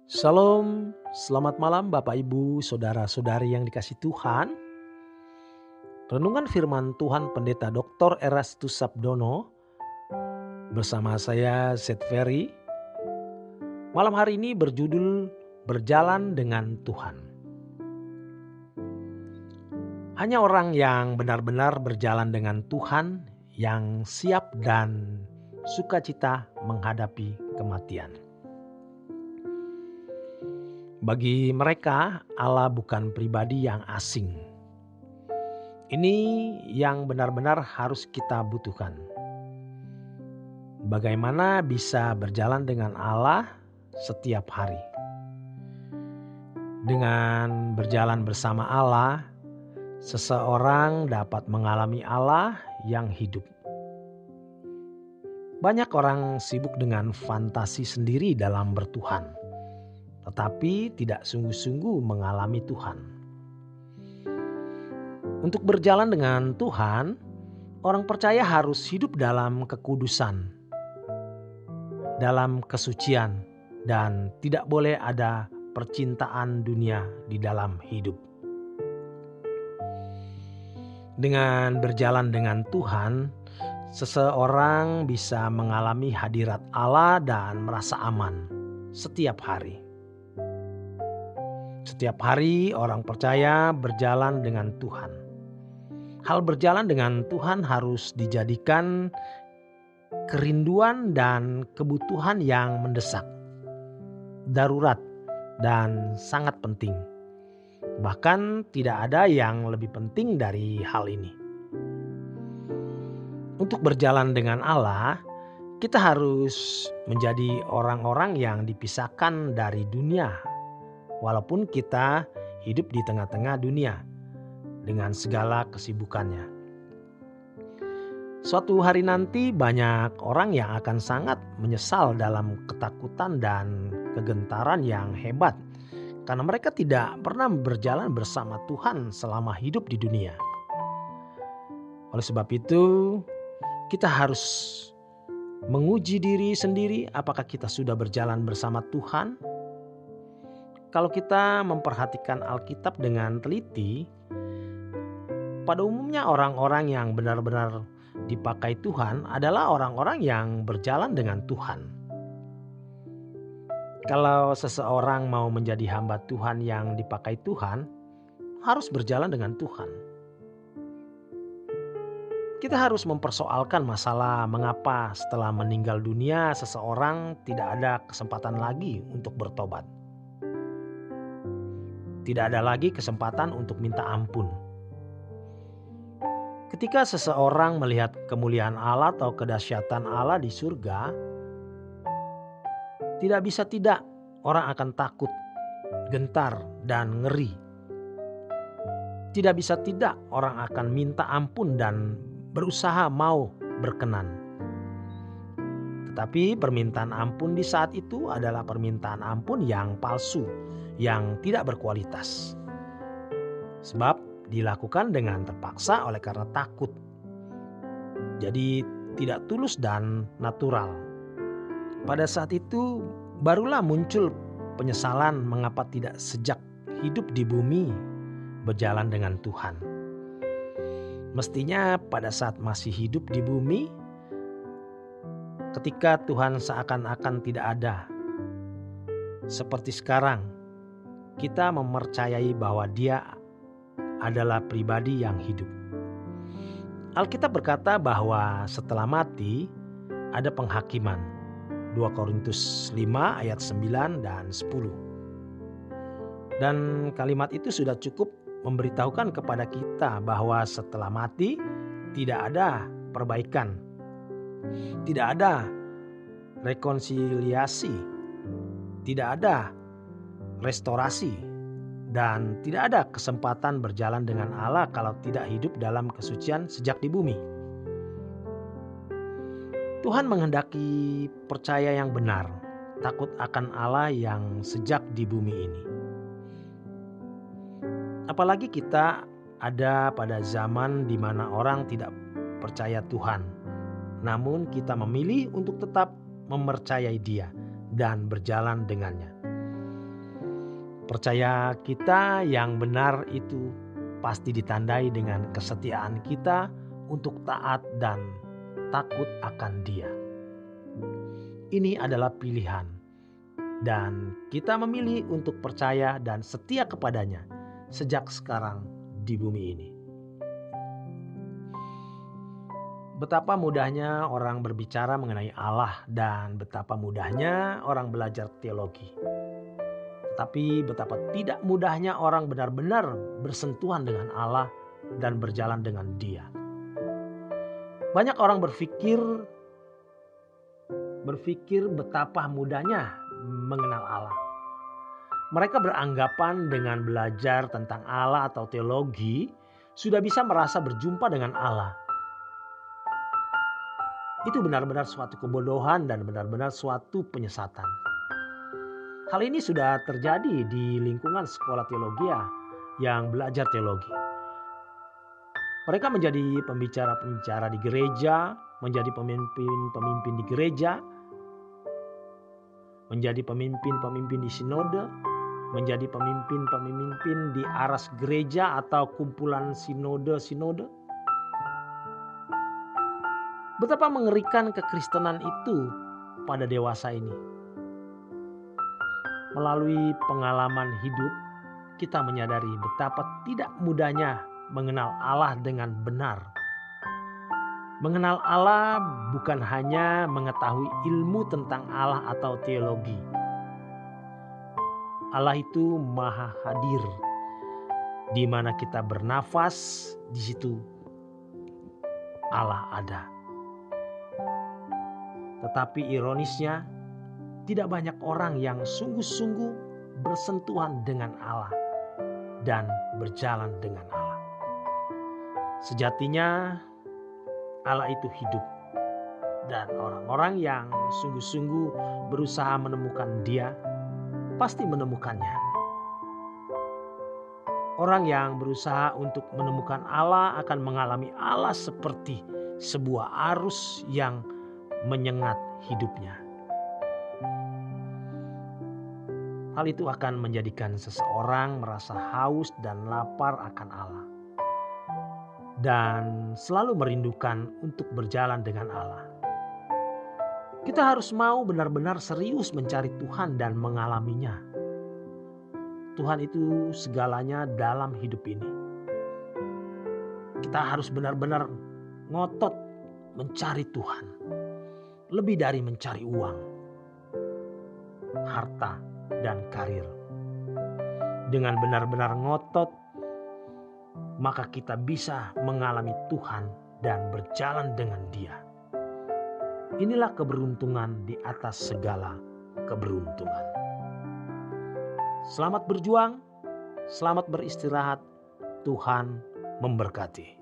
Shalom, selamat malam Bapak Ibu, Saudara-saudari yang dikasihi Tuhan. Renungan firman Tuhan Pendeta Dr. Erastus Sabdono bersama saya Seth Ferry. Malam hari ini berjudul Berjalan dengan Tuhan. Hanya orang yang benar-benar berjalan dengan Tuhan yang siap dan sukacita menghadapi kematian. Bagi mereka, Allah bukan pribadi yang asing. Ini yang benar-benar harus kita butuhkan. Bagaimana bisa berjalan dengan Allah setiap hari? Dengan berjalan bersama Allah, seseorang dapat mengalami Allah yang hidup. Banyak orang sibuk dengan fantasi sendiri dalam bertuhan, tetapi tidak sungguh-sungguh mengalami Tuhan. Untuk berjalan dengan Tuhan, orang percaya harus hidup dalam kekudusan, dalam kesucian, dan tidak boleh ada percintaan dunia di dalam hidup. Dengan berjalan dengan Tuhan, seseorang bisa mengalami hadirat Allah dan merasa aman setiap hari. Setiap hari orang percaya berjalan dengan Tuhan. Hal berjalan dengan Tuhan harus dijadikan kerinduan dan kebutuhan yang mendesak, darurat, dan sangat penting. Bahkan tidak ada yang lebih penting dari hal ini. Untuk berjalan dengan Allah, kita harus menjadi orang-orang yang dipisahkan dari dunia. Walaupun kita hidup di tengah-tengah dunia dengan segala kesibukannya. Suatu hari nanti banyak orang yang akan sangat menyesal dalam ketakutan dan kegentaran yang hebat. Karena mereka tidak pernah berjalan bersama Tuhan selama hidup di dunia. Oleh sebab itu, kita harus menguji diri sendiri apakah kita sudah berjalan bersama Tuhan. Kalau kita memperhatikan Alkitab dengan teliti, pada umumnya orang-orang yang benar-benar dipakai Tuhan adalah orang-orang yang berjalan dengan Tuhan. Kalau seseorang mau menjadi hamba Tuhan yang dipakai Tuhan, harus berjalan dengan Tuhan. Kita harus mempersoalkan masalah mengapa setelah meninggal dunia seseorang tidak ada kesempatan lagi untuk bertobat. Tidak ada lagi kesempatan untuk minta ampun. Ketika seseorang melihat kemuliaan Allah atau kedahsyatan Allah di surga, tidak bisa tidak orang akan takut, gentar, dan ngeri. Tidak bisa tidak orang akan minta ampun dan berusaha mau berkenan. Tetapi permintaan ampun di saat itu adalah permintaan ampun yang palsu, yang tidak berkualitas. Sebab dilakukan dengan terpaksa oleh karena takut. Jadi tidak tulus dan natural. Pada saat itu barulah muncul penyesalan mengapa tidak sejak hidup di bumi berjalan dengan Tuhan. Mestinya pada saat masih hidup di bumi, ketika Tuhan seakan-akan tidak ada. Seperti sekarang, kita mempercayai bahwa Dia adalah pribadi yang hidup. Alkitab berkata bahwa setelah mati ada penghakiman. 2 Korintus 5 ayat 9 dan 10. Dan kalimat itu sudah cukup memberitahukan kepada kita bahwa setelah mati tidak ada perbaikan. Tidak ada rekonsiliasi. Tidak ada restorasi, dan tidak ada kesempatan berjalan dengan Allah kalau tidak hidup dalam kesucian sejak di bumi. Tuhan menghendaki percaya yang benar, takut akan Allah yang sejak di bumi ini. Apalagi kita ada pada zaman di mana orang tidak percaya Tuhan, namun kita memilih untuk tetap mempercayai Dia dan berjalan dengannya. Percaya kita yang benar itu pasti ditandai dengan kesetiaan kita untuk taat dan takut akan Dia. Ini adalah pilihan, dan kita memilih untuk percaya dan setia kepadanya sejak sekarang di bumi ini. Betapa mudahnya orang berbicara mengenai Allah dan betapa mudahnya orang belajar teologi. Tetapi betapa tidak mudahnya orang benar-benar bersentuhan dengan Allah dan berjalan dengan Dia. Banyak orang berpikir betapa mudahnya mengenal Allah. Mereka beranggapan dengan belajar tentang Allah atau teologi sudah bisa merasa berjumpa dengan Allah. Itu benar-benar suatu kebodohan dan benar-benar suatu penyesatan. Hal ini sudah terjadi di lingkungan sekolah teologi yang belajar teologi. Mereka menjadi pembicara-pembicara di gereja, menjadi pemimpin-pemimpin di gereja, menjadi pemimpin-pemimpin di sinode, menjadi pemimpin-pemimpin di aras gereja atau kumpulan sinode-sinode. Betapa mengerikan kekristenan itu pada dewasa ini. Melalui pengalaman hidup, kita menyadari betapa tidak mudahnya mengenal Allah dengan benar. Mengenal Allah bukan hanya mengetahui ilmu tentang Allah atau teologi. Allah itu maha hadir. Di mana kita bernafas, di situ Allah ada. Tetapi ironisnya, tidak banyak orang yang sungguh-sungguh bersentuhan dengan Allah dan berjalan dengan Allah. Sejatinya Allah itu hidup, dan orang-orang yang sungguh-sungguh berusaha menemukan Dia pasti menemukannya. Orang yang berusaha untuk menemukan Allah akan mengalami Allah seperti sebuah arus yang menyengat hidupnya. Hal itu akan menjadikan seseorang merasa haus dan lapar akan Allah, dan selalu merindukan untuk berjalan dengan Allah. Kita harus mau benar-benar serius mencari Tuhan dan mengalaminya. Tuhan itu segalanya dalam hidup ini. Kita harus benar-benar ngotot mencari Tuhan. Lebih dari mencari uang, harta, dan karir. Dengan benar-benar ngotot, maka kita bisa mengalami Tuhan dan berjalan dengan Dia. Inilah keberuntungan di atas segala keberuntungan. Selamat berjuang, selamat beristirahat. Tuhan memberkati.